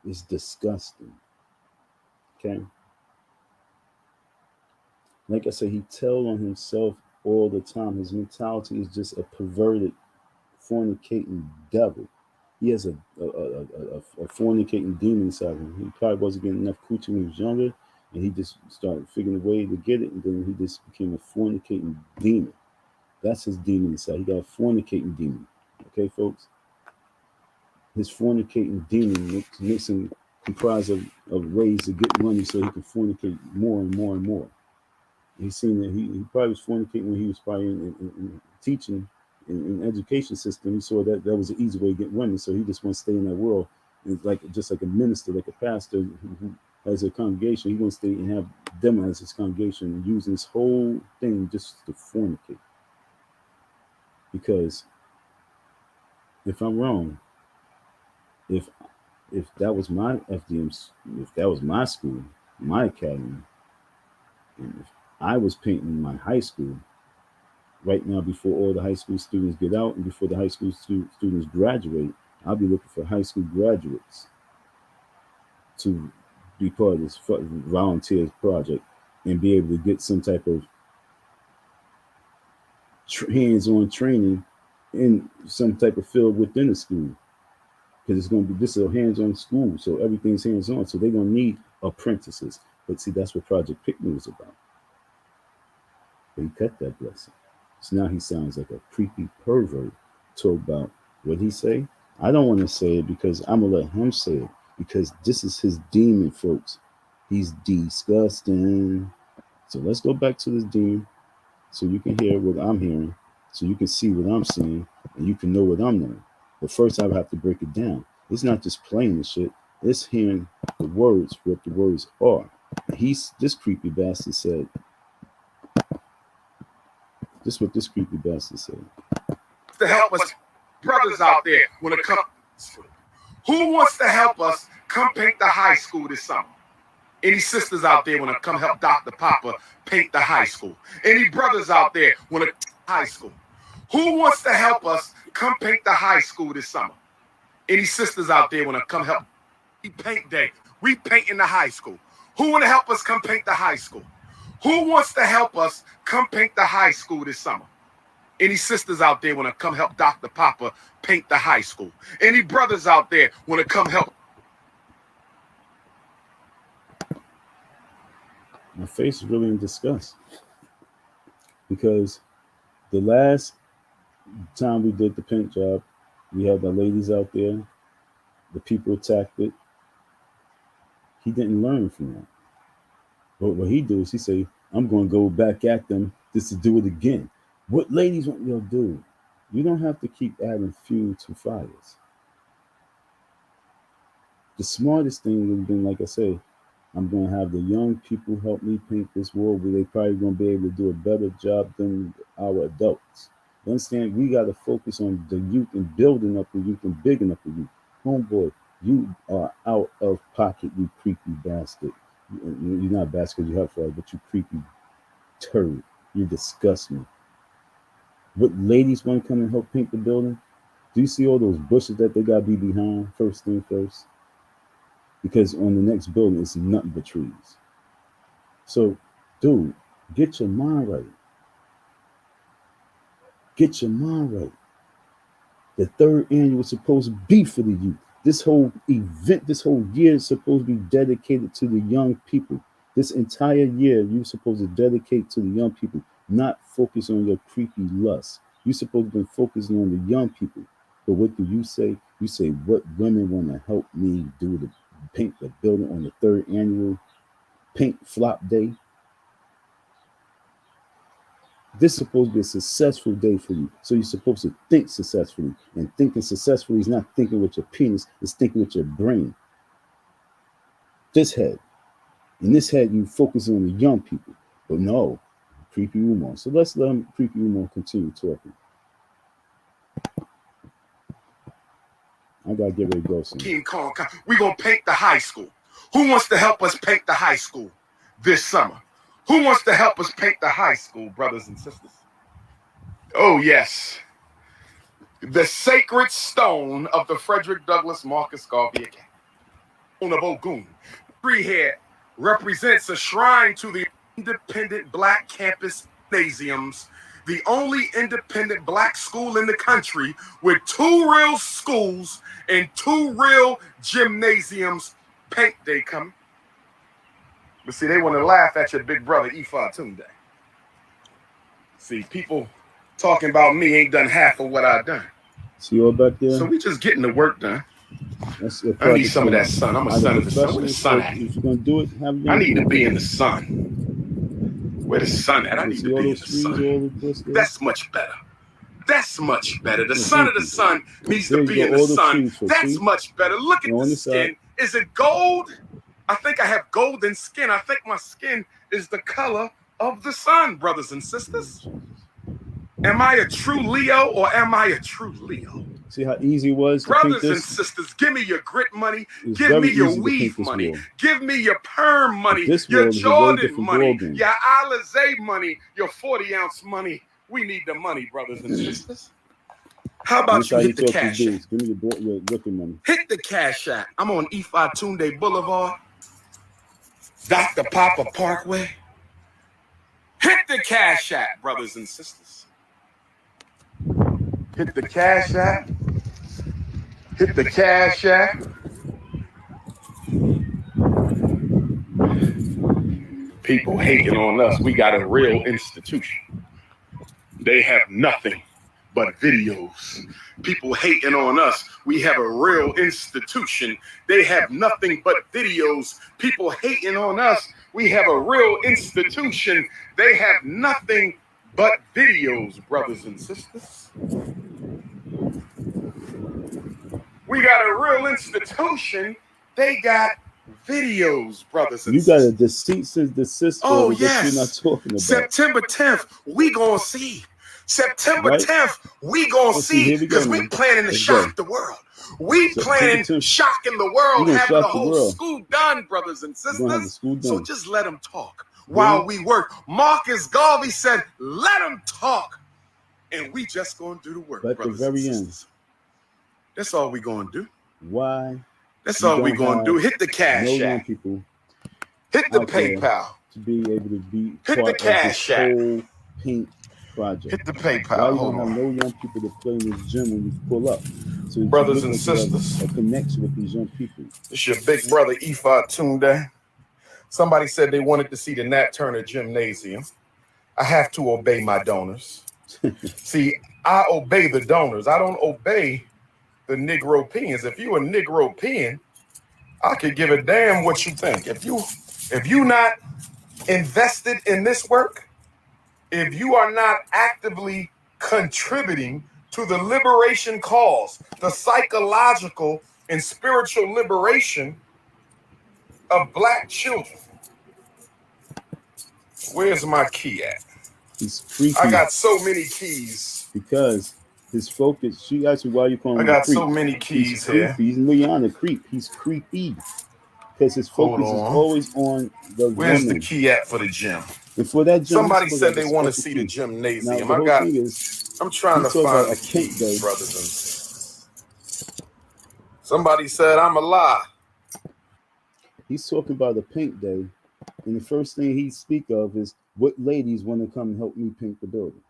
is disgusting. Okay? Like I said, he tells on himself all the time. His mentality is just a perverted, fornicating devil. He has a fornicating demon inside him. He probably wasn't getting enough coochie when he was younger, and he just started figuring a way to get it, and then he just became a fornicating demon. That's his demon inside. He got a fornicating demon. Okay, folks? His fornicating demon makes him comprised of ways to get money so he can fornicate more and more and more. He's seen that he probably was fornicating when he was probably in teaching in education system. He saw that was an easy way to get women, so he just wants to stay in that world. And just like a minister, like a pastor who has a congregation, he wants to stay and have them as his congregation and using this whole thing just to fornicate. Because if I'm wrong, if that was my FDM, if that was my school, my academy, and if I was painting my high school right now before all the high school students get out and before the high school students graduate, I'll be looking for high school graduates to be part of this volunteer project and be able to get some type of hands-on training in some type of field within the school. Because it's going to be, this is a hands-on school, so everything's hands-on. So they're going to need apprentices. But see, that's what Project Pick Me was about. But he cut that blessing. So now he sounds like a creepy pervert. Talk about what he say. I don't want to say it because I'm gonna let him say it because this is his demon, folks. He's disgusting. So let's go back to this demon so you can hear what I'm hearing, so you can see what I'm seeing, and you can know what I'm knowing. But first, I have to break it down. It's not just playing the shit. It's hearing the words, what the words are. This creepy bastard said. This is what this creepy bastard said. To help us, brothers out there, when it comes. Who wants to help us come paint the high school this summer? Any sisters out there want to come help Dr. Papa paint the high school? Any brothers out there want to high school? Who wants to help us come paint the high school this summer? Any sisters out there want to come help? Paint day. We paint in the high school. Who want to help us come paint the high school? Who wants to help us come paint the high school this summer? Any sisters out there want to come help Dr. Papa paint the high school? Any brothers out there want to come help? My face is really in disgust because the last time we did the paint job, we had the ladies out there, the people attacked it. He didn't learn from that. But what he do is he say, I'm going to go back at them just to do it again. What ladies want you to do? You don't have to keep adding fuel to fires. The smartest thing would have been, like I say, I'm going to have the young people help me paint this wall where they probably going to be able to do a better job than our adults. You understand? We got to focus on the youth and building up the youth and bigging up the youth. Homeboy, you are out of pocket, you creepy bastard. You're not a bastard, you're helpful, but you creepy turd. You disgust me. What ladies want to come and help paint the building? Do you see all those bushes that they got to be behind? First thing first. Because on the next building, it's nothing but trees. So, dude, get your mind right. Get your mind right. The third annual is supposed to be for the youth. This whole event, this whole year is supposed to be dedicated to the young people. This entire year, you're supposed to dedicate to the young people, not focus on your creepy lust. You're supposed to be focusing on the young people. But what do you say? You say, what women want to help me do to paint the building on the third annual paint flop day? This is supposed to be a successful day for you. So you're supposed to think successfully. And thinking successfully is not thinking with your penis, it's thinking with your brain. This head. In this head, you focus on the young people. But no, creepy umar. So let's let creepy umar continue talking. I gotta get ready to go soon. King Kong, we're gonna paint the high school. Who wants to help us paint the high school this summer? Who wants to help us paint the high school, brothers and sisters? Oh, yes. The sacred stone of the Frederick Douglass Marcus Garvey Academy. On of Ogun. Three head represents a shrine to the independent black campus gymnasiums, the only independent black school in the country with 2 real schools and 2 real gymnasiums. Paint day coming. But see, they want to laugh at your big brother, M-TheeFDMGBoogieman. See, people talking about me ain't done half of what I've done. See you all back there? So we just getting the work done. I need some of that sun. I'm a son of the sun. Where the sun at? If you're going to do it, I need to be in the sun. Where the sun at? I need to be in the sun. That's much better. That's much better. The son of the sun needs to be in the sun. That's much better. Look at the skin. Is it gold? I think I have golden skin. I think my skin is the color of the sun, brothers and sisters. Am I a true Leo or am I a true Leo? See how easy it was to brothers paint and this? sisters, give me your grit money. Give me your weave money. Wall. Give me your perm money. Your Jordan money. Your Alizé money. Your 40-ounce money. We need the money, brothers and sisters. How about you hit the cash app? Give me your looking money. Hit the cash app. I'm on M-TheeFDMGBoogieman Boulevard. Dr. Papa Parkway. Hit the cash app, brothers and sisters. Hit the cash app. Hit the cash app. People hating on us. We got a real institution. They have nothing but videos. People hating on us. We have a real institution. They have nothing but videos. People hating on us. We have a real institution. They have nothing but videos, brothers and sisters. We got a real institution. They got videos, brothers and sisters. You got a deceit and desist. Oh, that yes. You're not talking about. September 10th, we gonna see. September 10th, we gonna see, because we planning to shock the world. We planning shocking the world, having the whole school done, brothers and sisters. So just let them talk while we work. Marcus Garvey said, let them talk. And we just gonna do the work, but brothers at the very and end, sisters. That's all we gonna do. Why? That's all we gonna do. Hit the cash app. People hit the PayPal. To be able to be hit the cash app. Whole pink project. Hit the PayPal. Why you don't have no young people to play in this gym when you pull up? So brothers and sisters, a connection with these young people. It's your big brother Ifa Tunde. Somebody said they wanted to see the Nat Turner Gymnasium. I have to obey my donors. See, I obey the donors. I don't obey the Negropeans. If you a Negropean, I could give a damn what you think. If you not invested in this work, if you are not actively contributing to the liberation cause, the psychological and spiritual liberation of Black children. Where's my key at? He's freaky. I got so many keys. Because his focus, she asked me why you calling him I got creep. so many keys He's here. Creepy. He's beyond a creep. He's creepy. Because his focus is always on the Where's woman. the key at for the gym? And for that gym, somebody said they want to see the gymnasium. Now, I'm trying to find a key, brothers and sisters. Somebody said I'm a lie. He's talking about a paint day, and the first thing he speak of is what ladies want to come and help me paint the building.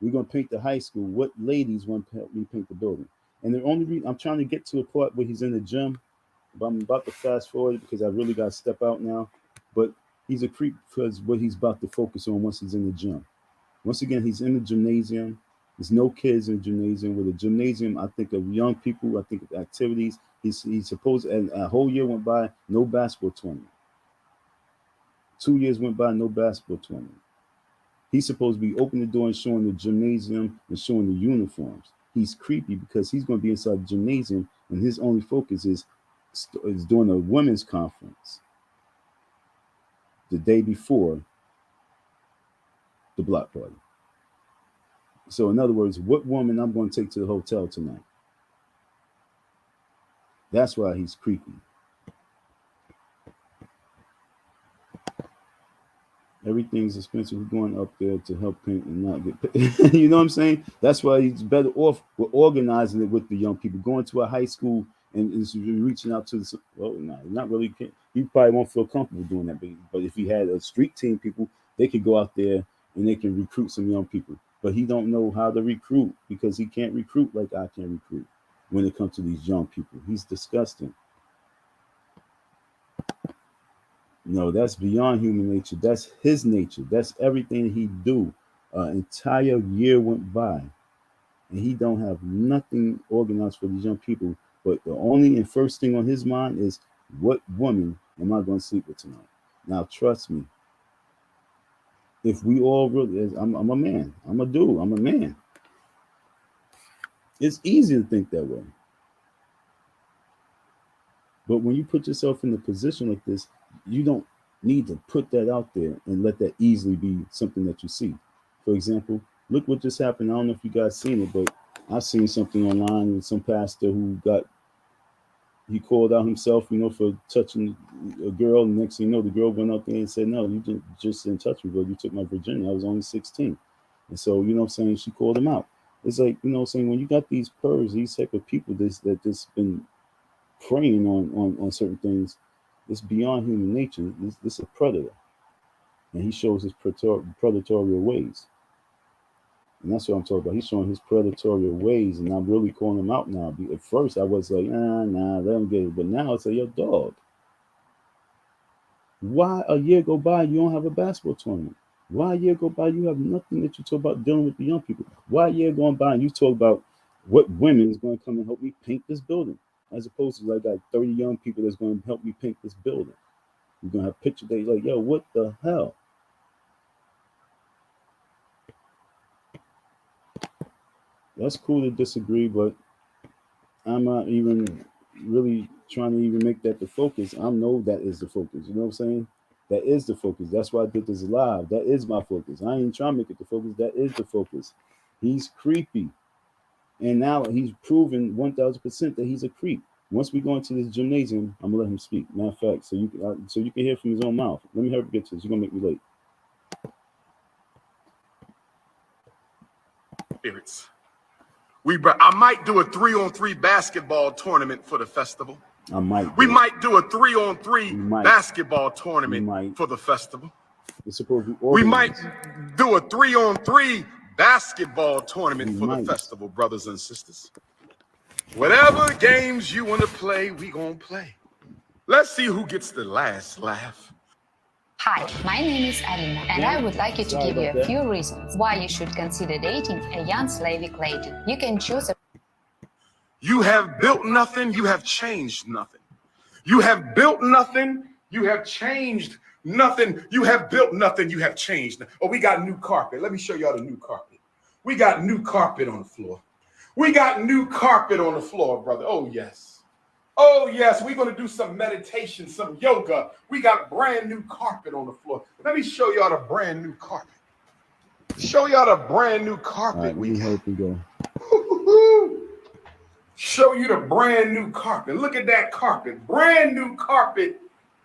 We're gonna paint the high school. What ladies want to help me paint the building? And the only reason I'm trying to get to a part where he's in the gym, but I'm about to fast forward because I really got to step out now. But he's a creep because what he's about to focus on once he's in the gym. Once again, he's in the gymnasium. There's no kids in the gymnasium. With a gymnasium, I think of young people. I think of activities. He's supposed, and a whole year went by, no basketball tournament. 2 years went by, no basketball tournament. He's supposed to be opening the door and showing the gymnasium and showing the uniforms. He's creepy because he's going to be inside the gymnasium, and his only focus is doing a women's conference the day before the block party. So in other words, what woman I'm going to take to the hotel tonight? That's why he's creepy. Everything's expensive. We're going up there to help paint and not get paid. You know what I'm saying? That's why he's better off with organizing it with the young people, going to a high school and reaching out to the, well, no, not really. He probably won't feel comfortable doing that. But if he had a street team people, they could go out there and they can recruit some young people. But he don't know how to recruit because he can't recruit like I can recruit when it comes to these young people. He's disgusting. No, that's beyond human nature. That's his nature. That's everything he do. Entire year went by, and he don't have nothing organized for these young people. But the only and first thing on his mind is, what woman am I going to sleep with tonight? Now, trust me. If we all really, I'm a man. I'm a dude. I'm a man. It's easy to think that way. But when you put yourself in a position like this, you don't need to put that out there and let that easily be something that you see. For example, look what just happened. I don't know if you guys seen it, but I've seen something online with some pastor who he called out himself, for touching a girl. And next thing you know, the girl went out there and said, no, you just didn't touch me, but you took my virginity. I was only 16. And so, she called him out. It's like, when you got these pervs, these type of people that just been preying on certain things, it's beyond human nature. This is a predator, and he shows his predatory ways, and that's what I'm talking about. He's showing his predatory ways, and I'm really calling him out now. At first, I was like, nah, let him get it, but now it's like, yo, dog, why a year go by you don't have a basketball tournament? Why a year go by, you have nothing that you talk about dealing with the young people? Why a year going by and you talk about what women is going to come and help me paint this building? As opposed to, like, I got 30 young people that's going to help me paint this building. You're going to have picture days like, yo, what the hell? That's cool to disagree, but I'm not even really trying to even make that the focus. I know that is the focus. You know what I'm saying? That is the focus. That's why I did this live. That is my focus. I ain't trying to make it the focus. That is the focus. He's creepy. And now he's proven 1,000% that he's a creep. Once we go into this gymnasium, I'm gonna let him speak. Matter of fact, so you can hear from his own mouth. Let me hurry up and get to this. You're gonna make me late. Spirits. I might do a 3-on-3 basketball tournament for the festival. We might do a 3-on-3 basketball tournament for the festival. It's supposed to be we might do a 3-on-3 basketball tournament for the festival, brothers and sisters. Whatever games you want to play, we gonna play. Let's see who gets the last laugh. Hi, my name is Alina, and I would like you to give you a few reasons why you should consider dating a young Slavic lady. You can choose a... You have built nothing, you have changed nothing. You have built nothing, you have changed nothing. You have built nothing, you have changed. Oh, we got new carpet. Let me show y'all the new carpet. We got new carpet on the floor. We got new carpet on the floor, brother. Oh, yes. Oh, yes, we're going to do some meditation, some yoga. We got brand new carpet on the floor. Let me show y'all the brand new carpet. Show y'all the brand new carpet. All right, we hope we go. Show you the brand new carpet. Look at that carpet. Brand new carpet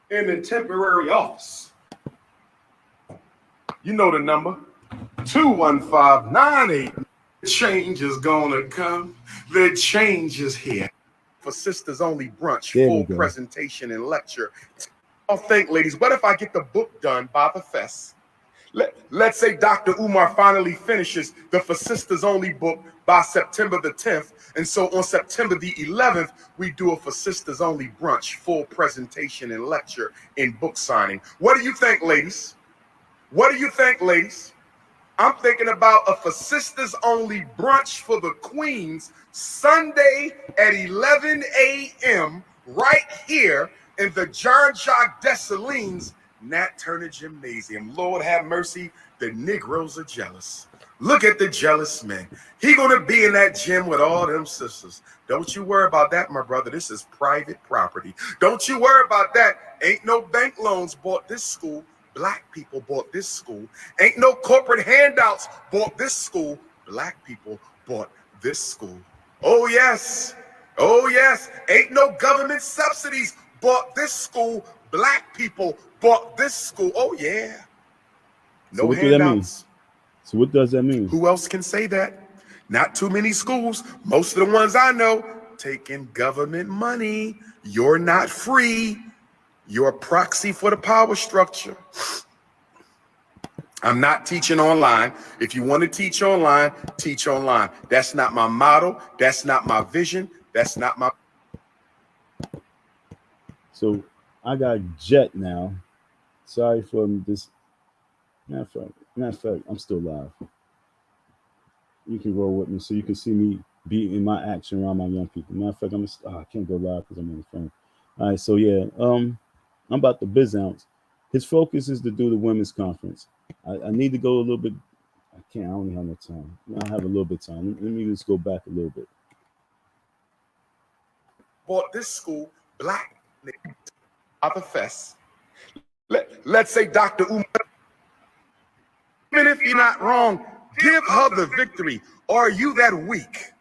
in the temporary office. You know the number. 21598. Change is going to come. The change is here. For sisters only brunch, full presentation and lecture. I'll think, ladies, what if I get the book done by the fest? Let's say Dr. Umar finally finishes the For Sisters Only book by September the 10th. And so on September the 11th, we do a For Sisters Only brunch, full presentation and lecture and book signing. What do you think, ladies? What do you think, ladies? I'm thinking about a For Sisters Only brunch for the queens Sunday at 11 a.m. right here in the John Jacques Dessalines Nat Turner Gymnasium. Lord have mercy, the Negroes are jealous. Look at the jealous men. He gonna be in that gym with all them sisters. Don't you worry about that, my brother. This is private property. Don't you worry about that. Ain't no bank loans bought this school. Black people bought this school. Ain't no corporate handouts bought this school. Black people bought this school. Oh, yes. Oh, yes. Ain't no government subsidies bought this school. Black people bought this school. Oh, yeah. No so handouts. So what does that mean? Who else can say that? Not too many schools. Most of the ones I know taking government money. You're not free. You're a proxy for the power structure. I'm not teaching online. If you want to teach online, teach online. That's not my motto. That's not my vision. That's not my... So I got Jet now. Sorry for this. Matter of fact, I'm still live. You can roll with me so you can see me be in my action around my young people. Matter of fact, I can't go live because I'm on the phone. All right, so yeah, I'm about to biz ounce. His focus is to do the women's conference. I need to go a little bit. I only have no time. I have a little bit of time. Let me just go back a little bit. Bought this school, black other fest. Let's say Dr. Umar. Even if you're not wrong, give her the victory. Are you that weak?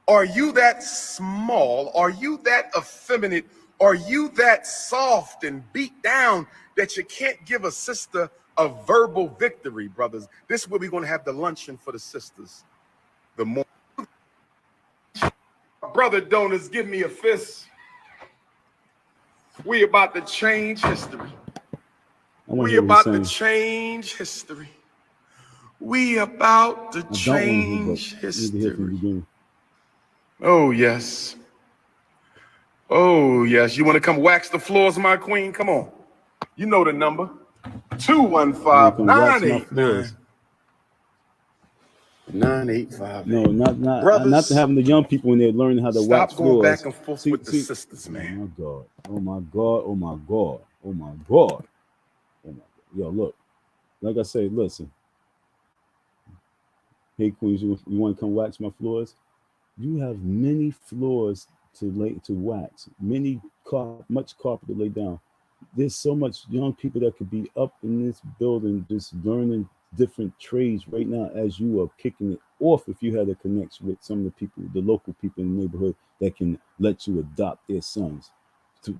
Are you that small? Are you that effeminate? Are you that soft and beat down that you can't give a sister a verbal victory, brothers? This is where we're going to have the luncheon for the sisters. The more brother donors give me a fist. We about to change history. We about to change history. We about to change history. Oh, yes. Oh, yes. You want to come wax the floors, my queen? Come on. You know the number. 215-989. 985. No, not to having the young people when they're learning how to wax Stop going floors. back and forth with the sisters, man. Oh my god. Oh my god. Oh my god. Oh my god. Yo, look. Like I say, listen. Hey Queens, you want to come wax my floors? You have many floors to wax, much carpet to lay down. There's so much young people that could be up in this building just learning different trades right now as you are kicking it off. If you had a connection with some of the people, the local people in the neighborhood that can let you adopt their sons to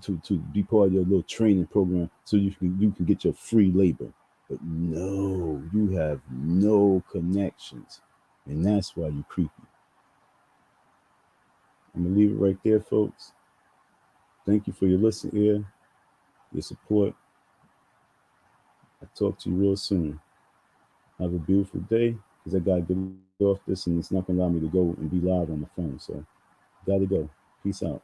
be part of your little training program so you can get your free labor. But no, you have no connections. And that's why you creepy. I'm gonna leave it right there, folks. Thank you for your listen here, your support. I'll talk to you real soon. Have a beautiful day, because I gotta get off this and it's not gonna allow me to go and be live on the phone. So gotta go. Peace out.